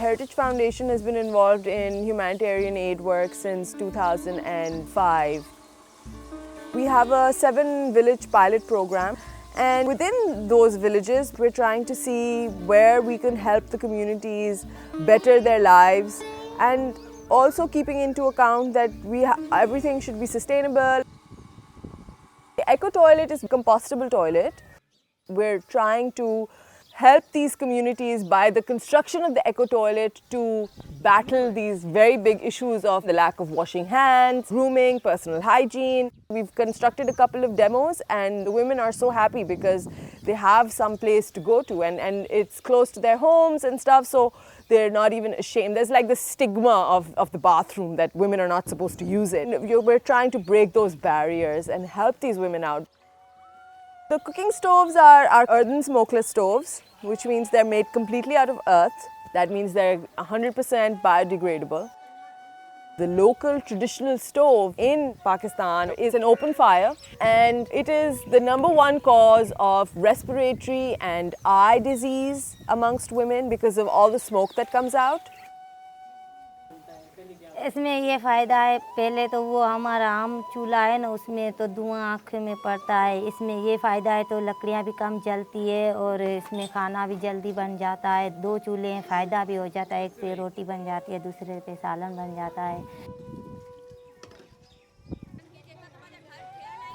Heritage Foundation has been involved in humanitarian aid work since 2005. We have a 7-village pilot program, and within those villages we're trying to see where we can help the communities better their lives, and also keeping into account that everything should be sustainable. The Eco Toilet is a compostable toilet. We're trying to help these communities by the construction of the Eco Toilet to battle these very big issues of the lack of washing hands, grooming, personal hygiene. We've constructed a couple of demos, and the women are so happy because they have some place to go to, and it's close to their homes and stuff, so they're not even ashamed. There's like the stigma of the bathroom that women are not supposed to use it. We're trying to break those barriers and help these women out. The cooking stoves are earthen smokeless stoves, which means they're made completely out of earth. That means they're 100% biodegradable. The local traditional stove in Pakistan is an open fire, and it is the #1 cause of respiratory and eye disease amongst women because of all the smoke that comes out. इसमें ये फ़ायदा है, पहले तो वो हमारा आम चूल्हा है ना, उसमें तो धुआं आँख में पड़ता है। इसमें ये फ़ायदा है तो लकड़ियाँ भी कम जलती है और इसमें खाना भी जल्दी बन जाता है। 2 चूल्हे हैं, फ़ायदा भी हो जाता है, एक पे रोटी बन जाती है, दूसरे पे सालन बन जाता है।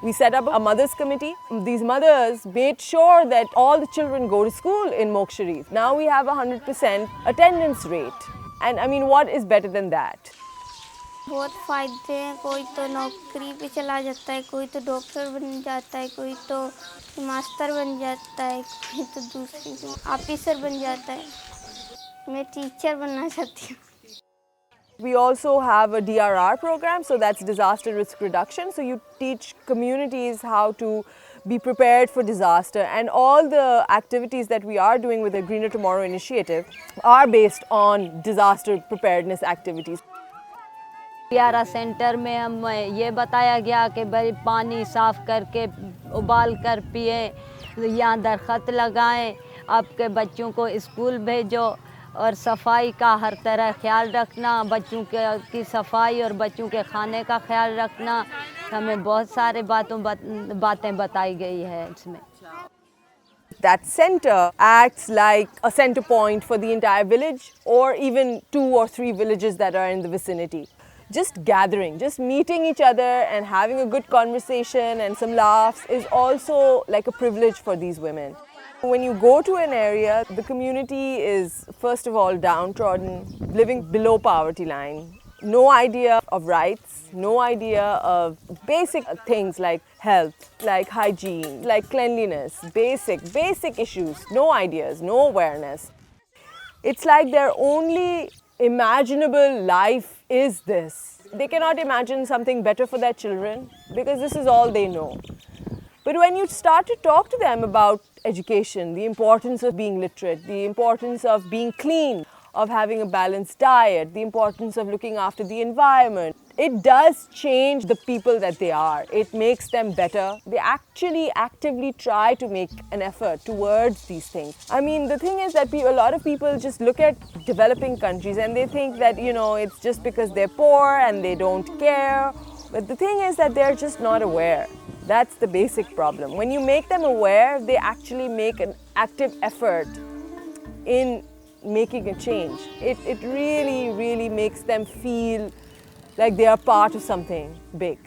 We set up a mothers committee. These mothers made sure that all the children go to school in Mokh Sharif. Now we have 100% attendance rate. And I mean, what is better than that? बहुत फ़ायदे हैं। कोई तो नौकरी पे चला जाता है, कोई तो डॉक्टर बन जाता है, कोई तो मास्टर बन जाता है, कोई तो दूसरी ऑफिसर बन जाता है। मैं टीचर बनना चाहती हूँ। We also have a DRR program, so that's disaster risk reduction. So you teach communities how to be prepared for disaster, and all the activities that we are doing with the Greener Tomorrow initiative are based on disaster preparedness activities. DRR centre में हम ये बताया गया कि भाई पानी साफ़ करके उबाल कर पिए, यहाँ दरख्त लगाएं, आपके बच्चों को स्कूल भेजो और सफाई का हर तरह ख्याल रखना, बच्चों की सफाई और बच्चों के खाने का ख्याल रखना। हमें बहुत सारे बातें बताई गई है इसमें। That center acts like a center point for the entire village, or even 2 or 3 villages that are in the vicinity. Just gathering, just meeting each other and having a good conversation and some laughs is also like a privilege for these women. When you go to an area, the community is first of all downtrodden, living below poverty line, no idea of rights, no idea of basic things like health, like hygiene, like cleanliness, basic issues, no ideas, no awareness. It's like their only imaginable life is this. They cannot imagine something better for their children because this is all they know. But when you start to talk to them about education, the importance of being literate, the importance of being clean, of having a balanced diet, the importance of looking after the environment, it does change the people that they are. It makes them better. They actually actively try to make an effort towards these things. I mean, the thing is that a lot of people just look at developing countries and they think that, you know, it's just because they're poor and they don't care. But the thing is that they're just not aware. That's the basic problem. When you make them aware, they actually make an active effort in making a change. It really makes them feel like they are part of something big.